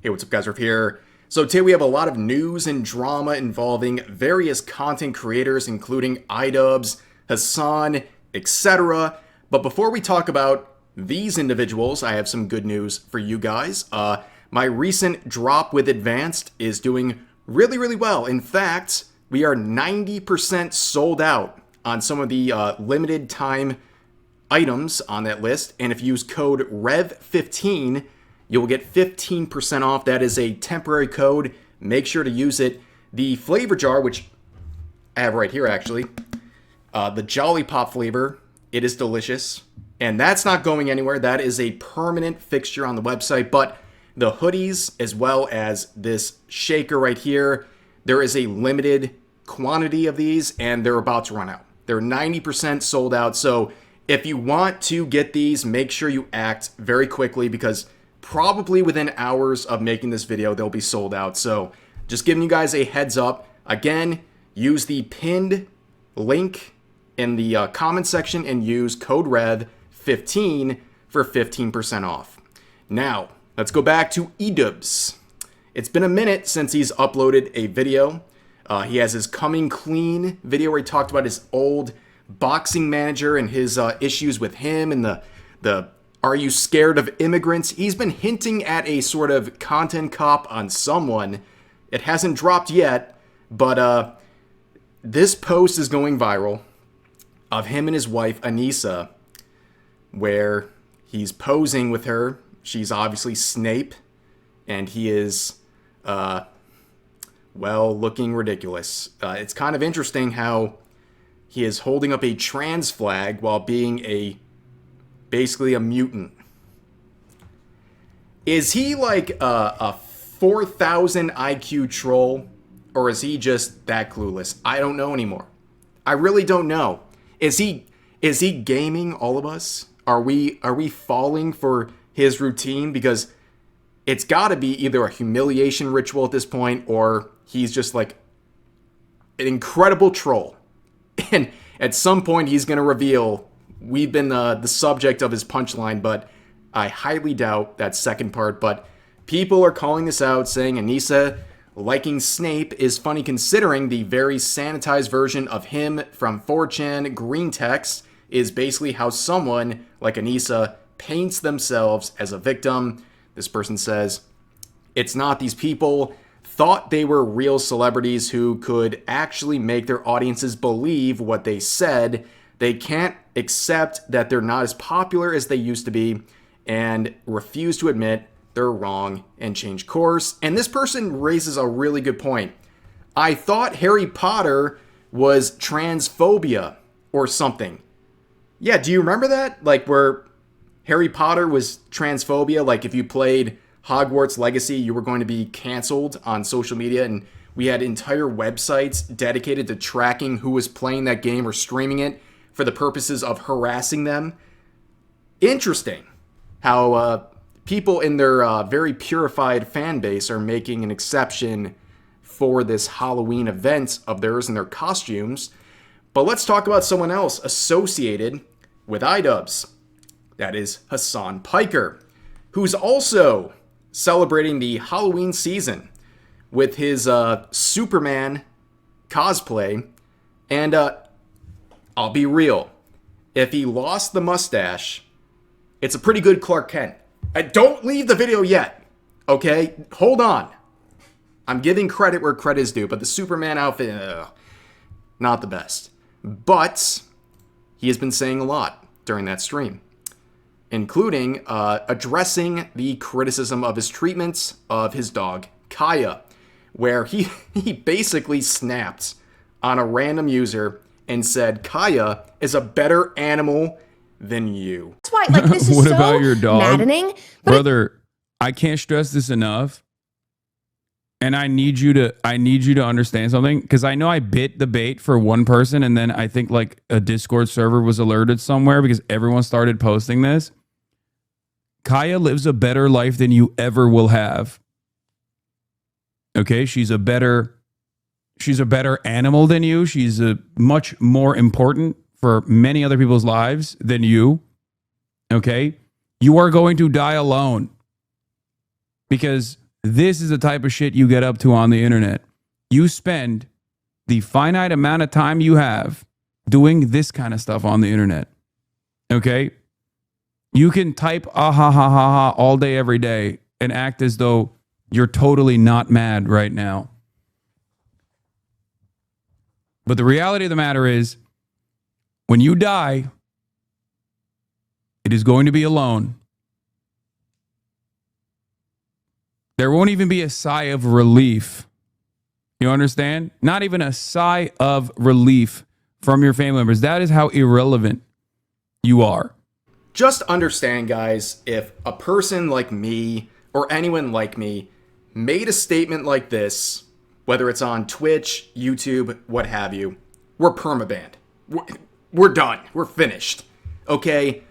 Hey, what's up guys, Riff here. So today we have a lot of news and drama involving various content creators, including Idubbbz, Hassan, etc. But before we talk about these individuals, I have some good news for you guys. My recent drop with Advanced is doing really well. In fact, we are 90% sold out on some of the limited time items on that list. And if you use code REV15, you'll get 15% off. That is a temporary code. Make sure to use it. The flavor jar, which I have right here actually, the Jolly Pop flavor, it is delicious. And that's not going anywhere. That is a permanent fixture on the website. But the hoodies, as well as this shaker right here, there is a limited quantity of these and they're about to run out. They're 90% sold out. So if you want to get these, make sure you act very quickly because probably within hours of making this video, they'll be sold out. So just giving you guys a heads up. Again, use the pinned link in the comment section and use code REV15 for 15% off. Now, let's go back to Idubbbz. It's been a minute since he's uploaded a video. He has his Coming Clean video where he talked about his old boxing manager and his issues with him and the Are you scared of immigrants? He's been hinting at a sort of content cop on someone. It hasn't dropped yet, but this post is going viral of him and his wife, Anissa, where he's posing with her. She's obviously Snape, and he is, well, looking ridiculous. It's kind of interesting how he is holding up a trans flag while being basically a mutant. Is he like a 4,000 IQ troll, or is he just that clueless? I don't know anymore. I really don't know. Is he gaming all of us? Are we falling for his routine? Because it's got to be either a humiliation ritual at this point, or he's just like an incredible troll. And at some point he's going to reveal we've been the subject of his punchline, but I highly doubt that second part. But people are calling this out, saying Anissa liking Snape is funny considering the very sanitized version of him from 4chan green text is basically how someone like Anissa paints themselves as a victim. This person says, it's not these people thought they were real celebrities who could actually make their audiences believe what they said. They can't accept that they're not as popular as they used to be and refuse to admit they're wrong and change course. And this person raises a really good point. I thought Harry Potter was transphobia or something. Yeah, do you remember that? Like where Harry Potter was transphobia, like if you played Hogwarts Legacy, you were going to be canceled on social media, and we had entire websites dedicated to tracking who was playing that game or streaming it for the purposes of harassing them. Interesting how people in their very purified fan base are making an exception for this Halloween event of theirs and their costumes. But let's talk about someone else associated with Idubbbz. That is Hassan Piker, who's also celebrating the Halloween season with his Superman cosplay. And I'll be real, if he lost the mustache, it's a pretty good Clark Kent. Don't leave the video yet, okay? Hold on. I'm giving credit where credit is due, but the Superman outfit, not the best. But he has been saying a lot during that stream, including addressing the criticism of his treatment of his dog, Kaya, where he basically snapped on a random user and said, Kaya is a better animal than you. That's why, like, this is What so about your dog? maddening. Brother, I can't stress this enough. And I need you to understand something, because I know I bit the bait for one person, and then I think like a Discord server was alerted somewhere because everyone started posting this. Kaya lives a better life than you ever will have. Okay, she's a better animal than you. She's a much more important for many other people's lives than you. Okay, you are going to die alone because This is the type of shit you get up to on the internet. You spend the finite amount of time you have doing this kind of stuff on the internet. Okay? You can type ah ha ha ha ha all day, every day, and act as though you're totally not mad right now. But the reality of the matter is, when you die, it is going to be alone. There won't even be a sigh of relief. You understand? Not even a sigh of relief from your family members. That is how irrelevant you are. Just understand, guys, if a person like me or anyone like me made a statement like this, whether it's on Twitch, YouTube, what have you, we're permabanned. We're done. We're finished. Okay?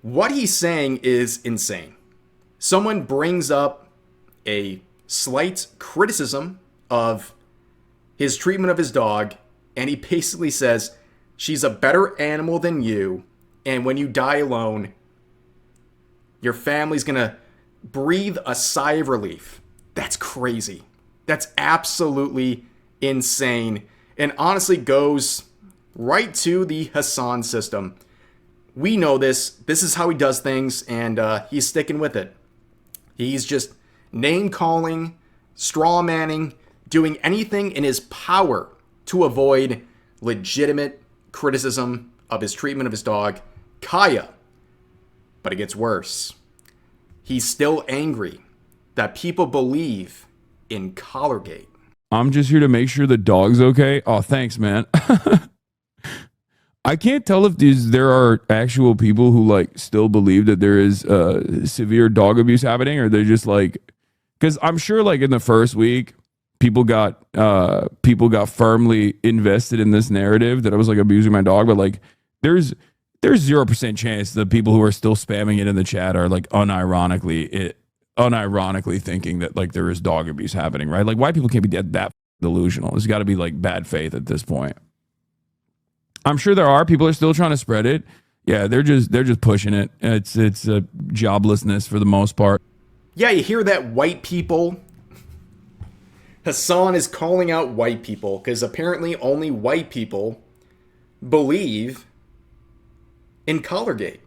What he's saying is insane. Someone brings up a slight criticism of his treatment of his dog, and he basically says, she's a better animal than you, and when you die alone, your family's gonna breathe a sigh of relief. That's crazy. That's absolutely insane, and honestly goes right to the Hassan system. We know this. This is how he does things, and he's sticking with it. He's just name-calling, straw-manning, doing anything in his power to avoid legitimate criticism of his treatment of his dog, Kaya. But it gets worse. He's still angry that people believe in Collargate. I'm just here to make sure the dog's okay. Oh, thanks, man. I can't tell if there are actual people who like still believe that there is severe dog abuse happening, or they're just like, because I'm sure like in the first week, people got firmly invested in this narrative that I was like abusing my dog, but like there's 0% chance the people who are still spamming it in the chat are like unironically thinking that like there is dog abuse happening, right? Like white people can't be that delusional. There's got to be like bad faith at this point. I'm sure there are people are still trying to spread it. Yeah, they're just pushing it. It's a joblessness for the most part. Yeah, you hear that, white people? Hassan is calling out white people because apparently only white people believe in Collargate.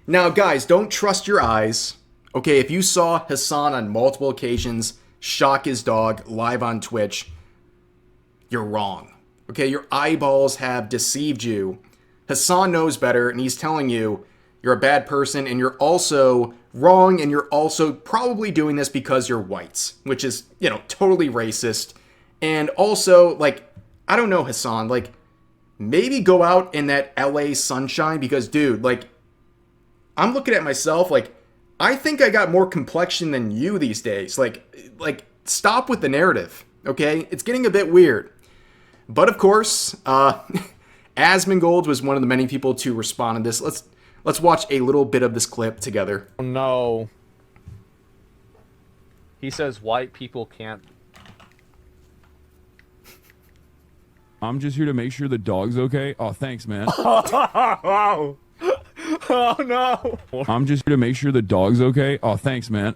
Now, guys, don't trust your eyes. Okay, if you saw Hassan on multiple occasions shock his dog live on Twitch, you're wrong. Okay, your eyeballs have deceived you. Hassan knows better, and he's telling you you're a bad person, and you're also wrong, and you're also probably doing this because you're white, which is, totally racist. And also, like, I don't know, Hassan, like, maybe go out in that LA sunshine, because, dude, like, I'm looking at myself, like, I think I got more complexion than you these days. Like, stop with the narrative, okay? It's getting a bit weird. But of course, Asmongold was one of the many people to respond to this. Let's watch a little bit of this clip together. Oh, no. He says white people can't. I'm just here to make sure the dog's okay. Oh, thanks, man. Oh no. I'm just here to make sure the dog's okay. Oh, thanks, man.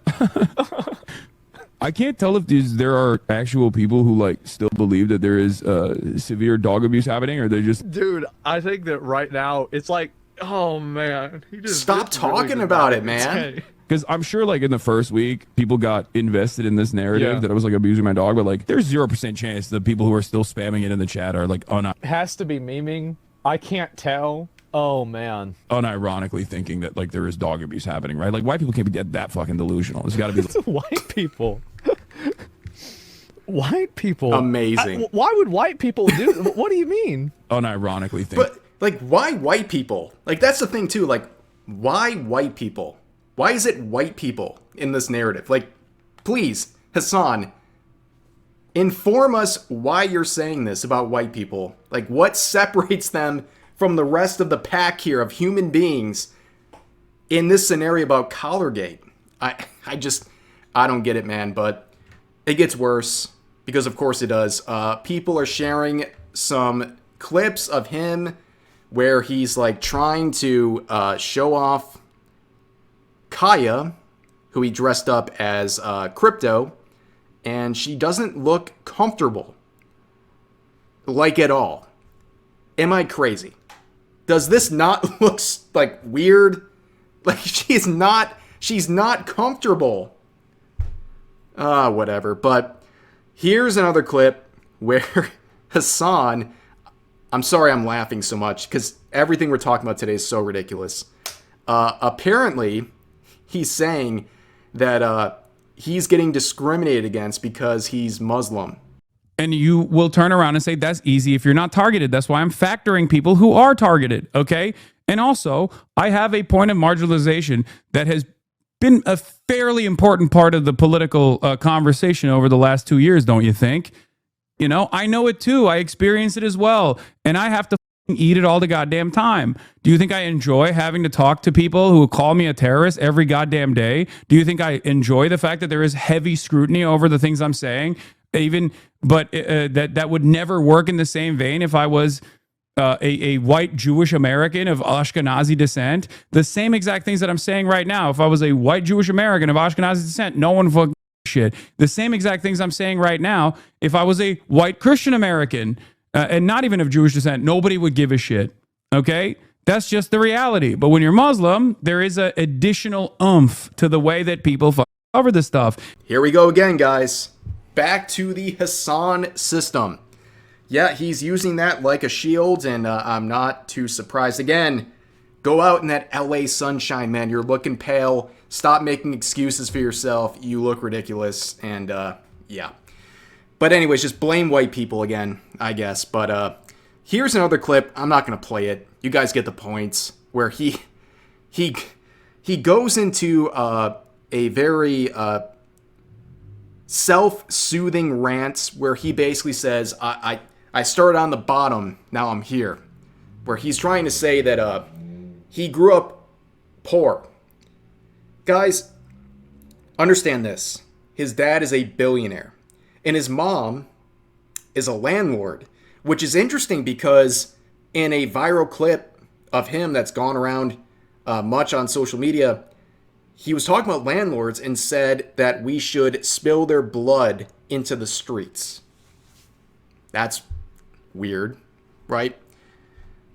I can't tell if there are actual people who like still believe that there is severe dog abuse happening, or they're just. Dude, I think that right now it's like, oh man, he just stop talking about it, man. Because I'm sure like in the first week, people got invested in this narrative that I was like abusing my dog, but like there's 0% chance the people who are still spamming it in the chat are like has to be memeing. I can't tell. Oh man, unironically thinking that like there is dog abuse happening, right? Like white people can't be that fucking delusional. There's got to be white people. White people. Amazing. Why would white people do? What do you mean? Unironically think. But like, why white people? Like that's the thing too. Like, why white people? Why is it white people in this narrative? Like, please, Hassan, inform us why you're saying this about white people. Like, what separates them from the rest of the pack here of human beings in this scenario about Collargate? I don't get it, man, but it gets worse because of course it does. People are sharing some clips of him where he's like trying to show off Kaya, who he dressed up as Crypto, and she doesn't look comfortable. Like at all. Am I crazy? Does this not look like weird? Like she's not comfortable. Whatever. But here's another clip where Hassan, I'm sorry I'm laughing so much because everything we're talking about today is so ridiculous. Apparently, he's saying that he's getting discriminated against because he's Muslim. And you will turn around and say, that's easy if you're not targeted. That's why I'm factoring people who are targeted, okay? And also, I have a point of marginalization that has been a fairly important part of the political conversation over the last 2 years, don't you think? You know, I know it too. I experience it as well. And I have to eat it all the goddamn time. Do you think I enjoy having to talk to people who call me a terrorist every goddamn day? Do you think I enjoy the fact that there is heavy scrutiny over the things I'm saying? But that would never work in the same vein if I was a white Jewish American of Ashkenazi descent. The same exact things that I'm saying right now. If I was a white Jewish American of Ashkenazi descent, no one fucking shit. The same exact things I'm saying right now. If I was a white Christian American and not even of Jewish descent, nobody would give a shit. Okay? That's just the reality. But when you're Muslim, there is an additional oomph to the way that people cover this stuff. Here we go again, guys. Back to the Hassan system. Yeah, he's using that like a shield, and I'm not too surprised. Again, go out in that LA sunshine, man. You're looking pale. Stop making excuses for yourself. You look ridiculous, and yeah. But anyways, just blame white people again, I guess. But here's another clip. I'm not going to play it. You guys get the points. Where he goes into a very self-soothing rants where he basically says, I started on the bottom, now I'm here. Where he's trying to say that he grew up poor. Guys, understand this. His dad is a billionaire. And his mom is a landlord. Which is interesting because in a viral clip of him that's gone around much on social media, he was talking about landlords and said that we should spill their blood into the streets. That's weird, right?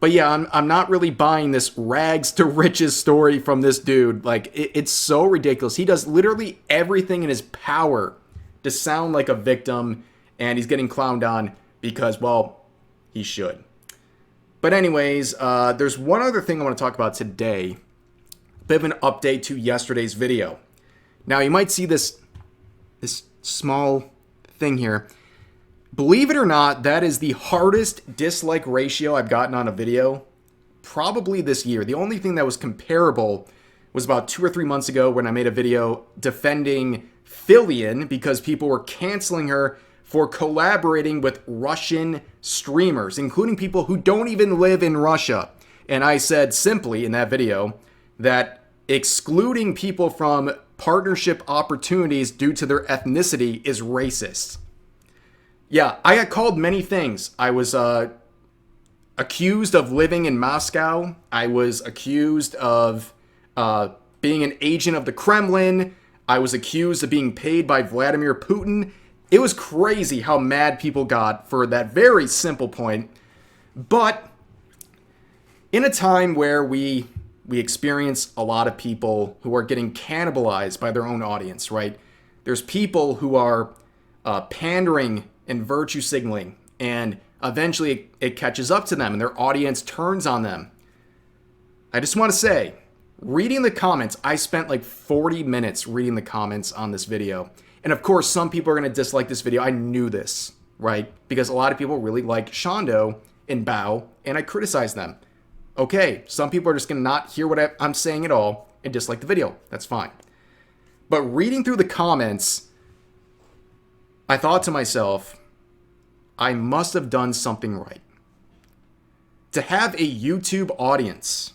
But yeah, I'm not really buying this rags to riches story from this dude. Like, it's so ridiculous. He does literally everything in his power to sound like a victim, and he's getting clowned on because, well, he should. But anyways, there's one other thing I want to talk about today. Bit of an update to yesterday's video. Now, you might see this small thing here. Believe it or not, that is the hardest dislike ratio I've gotten on a video probably this year. The only thing that was comparable was about 2 or 3 months ago when I made a video defending Fillion because people were canceling her for collaborating with Russian streamers, including people who don't even live in Russia. And I said simply in that video that excluding people from partnership opportunities due to their ethnicity is racist. Yeah, I got called many things. I was accused of living in Moscow. I was accused of being an agent of the Kremlin. I was accused of being paid by Vladimir Putin. It was crazy how mad people got for that very simple point. But in a time where we experience a lot of people who are getting cannibalized by their own audience, right? There's people who are pandering and virtue signaling, and eventually it catches up to them and their audience turns on them. I just want to say, reading the comments, I spent like 40 minutes reading the comments on this video. And of course, some people are going to dislike this video. I knew this, right? Because a lot of people really like Shondo and Bao, and I criticized them. Okay, some people are just going to not hear what I'm saying at all and dislike the video. That's fine. But reading through the comments, I thought to myself, I must have done something right. To have a YouTube audience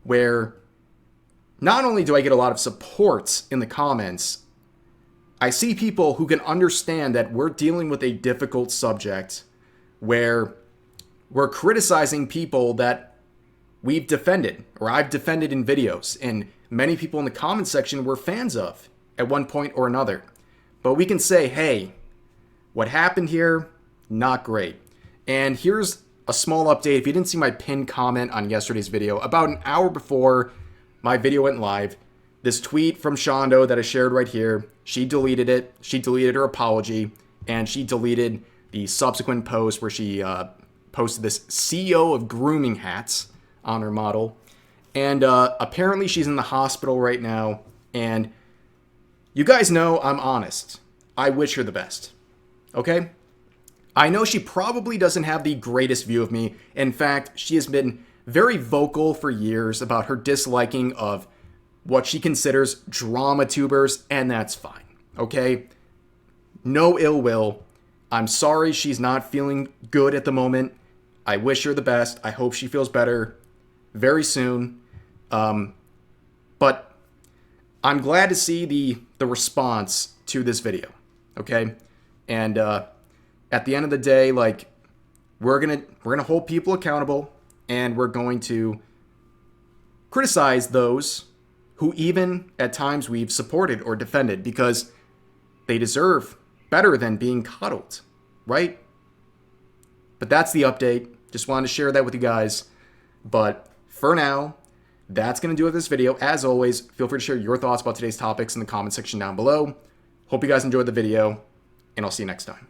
where not only do I get a lot of support in the comments, I see people who can understand that we're dealing with a difficult subject where we're criticizing people that we've defended or I've defended in videos, and many people in the comment section were fans of at one point or another. but we can say, hey, what happened here, not great. And here's a small update. If you didn't see my pinned comment on yesterday's video, about an hour before my video went live, this tweet from Shondo that I shared right here, she deleted it. She deleted her apology, and she deleted the subsequent post where she posted this CEO of grooming hats on her model. And apparently she's in the hospital right now. And you guys know I'm honest. I wish her the best. Okay? I know she probably doesn't have the greatest view of me. In fact, she has been very vocal for years about her disliking of what she considers drama tubers, and that's fine. Okay? No ill will. I'm sorry she's not feeling good at the moment. I wish her the best. I hope she feels better very soon. But I'm glad to see the response to this video. Okay? And at the end of the day, like, we're gonna hold people accountable, and we're going to criticize those who even at times we've supported or defended, because they deserve better than being coddled, right? But that's the update. Just wanted to share that with you guys. But for now, that's going to do it with this video. As always, feel free to share your thoughts about today's topics in the comment section down below. Hope you guys enjoyed the video, and I'll see you next time.